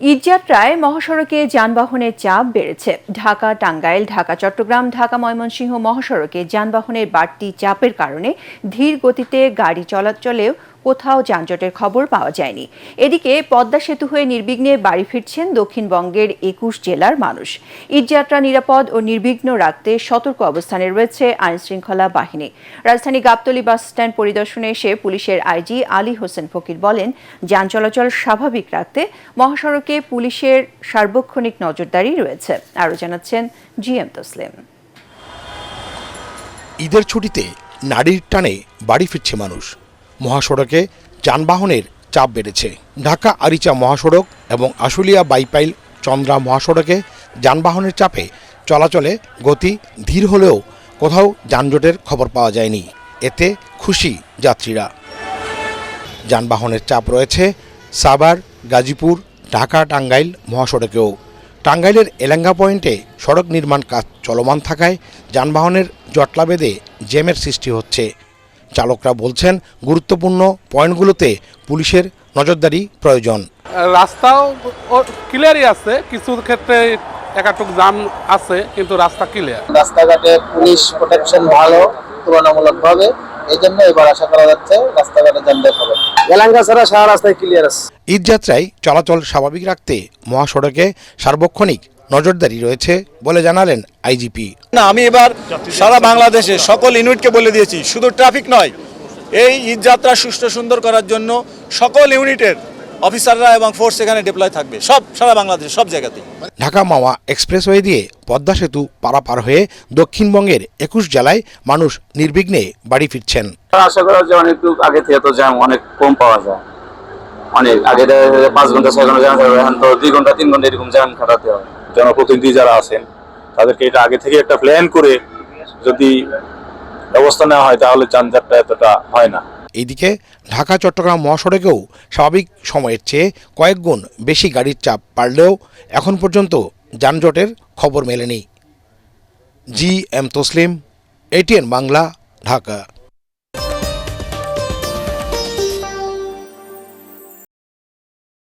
ঈদযাত্রায় মহাসড়কে যানবাহনের চাপ বেড়েছে। ঢাকা টাঙ্গাইল, ঢাকা চট্টগ্রাম, ঢাকা ময়মনসিংহ মহাসড়কে যানবাহনের বাড়তি চাপের কারণে ধীর গতিতে গাড়ি চলাচলেও কোথাও যানজটের খবর পাওয়া যায়নি। এদিকে পদ্মা সেতু হয়ে নির্বিঘ্নে বাড়ি ফিরছেন দক্ষিণবঙ্গের ২১ জেলার মানুষ। ঈদযাত্রা নিরাপদ ও নির্বিঘ্ন রাখতে সতর্ক অবস্থানে রয়েছে আইনশৃঙ্খলা বাহিনী। রাজধানী গাবতলী বাস স্ট্যান্ড পরিদর্শনে এসে পুলিশের আইজি আলী হোসেন ফকির বলেন, যান চলাচল স্বাভাবিক রাখতে মহাসড়কে পুলিশের সার্বক্ষণিক নজরদারি রয়েছে। আরও জানাচ্ছেন জিএম তসলিম। ঈদের ছুটিতে নারীর টানে বাড়ি ফিরছে মানুষ। মহাসড়কে যানবাহনের চাপ বেড়েছে। ঢাকা আরিচা মহাসড়ক এবং আশুলিয়া বাইপাইল চন্দ্রা মহাসড়কে যানবাহনের চাপে চলাচলে গতি ধীর হলেও কোথাও যানজটের খবর পাওয়া যায়নি। এতে খুশি যাত্রীরা। যানবাহনের চাপ রয়েছে সাভার, গাজীপুর, ঢাকা টাঙ্গাইল মহাসড়কেও। টাঙ্গাইলের এলেঙ্গা পয়েন্টে সড়ক নির্মাণ কাজ চলমান থাকায় যানবাহনের জটলা বেঁধে জ্যামের সৃষ্টি হচ্ছে। চালকরা বলছেন, গুরুত্বপূর্ণ পয়েন্টগুলোতে পুলিশের নজরদারি প্রয়োজন। রাস্তাও ক্লিয়ারই আছে, কিছু ক্ষেত্রে একাটুক জ্যাম আছে, কিন্তু রাস্তা ক্লিয়ার। রাস্তাঘাটে পুলিশ প্রোটেকশন ভালো তুলনামূলকভাবে, এই জন্য এবার আশা করা যাচ্ছে রাস্তাঘাটে যানজট হবে। এলাকা ছাড়া সারা রাস্তায় ক্লিয়ার আছে। ঈদযাত্রায় চলাচল স্বাভাবিক রাখতে মহাসড়কে সার্বক্ষণিক নজরদারি রয়েছে বলে জানালেন আইজিপি। না, আমি এবার সারা বাংলাদেশে সকল ইউনিটকে বলে দিয়েছি, শুধু ট্রাফিক নয়, এই ঈদযাত্রা সুষ্ঠু সুন্দর করার জন্য সকল ইউনিটের অফিসাররা এবং ফোর্স এখানে ডিপ্লয় থাকবে, সব সারা বাংলাদেশে সব জায়গাতেই। ঢাকা মাওয়া এক্সপ্রেসওয়ে দিয়ে পদ্মা সেতু পারাপার হয়ে দক্ষিণবঙ্গের ২১ জেলায় মানুষ নির্বিঘ্নে বাড়ি ফিরছেন। আশা করা যায় অনেক আগে থেকে তো জ্যাম অনেক কম পাওয়া যায়। অনেক আগে 5 ঘন্টা 6 ঘন্টা জ্যাম থাকবে, এখন তো 2 ঘন্টা 3 ঘন্টা এরকম জ্যাম কাটাতে হয়। জনপ্রতিনিধি যারা আছেন তাদেরকে এটা আগে থেকে একটা প্ল্যান করে যদি ব্যবস্থা নেওয়া হয় তাহলে যানজটটা এতটা হয় না। এইদিকে ঢাকা চট্টগ্রাম মহাসড়কেও স্বাভাবিক সময়ের চেয়ে কয়েক গুণ বেশি গাড়ির চাপ বাড়লেও এখন পর্যন্ত যানজটের খবর মেলেনি। GM Taslim, ATN Bangla, Dhaka.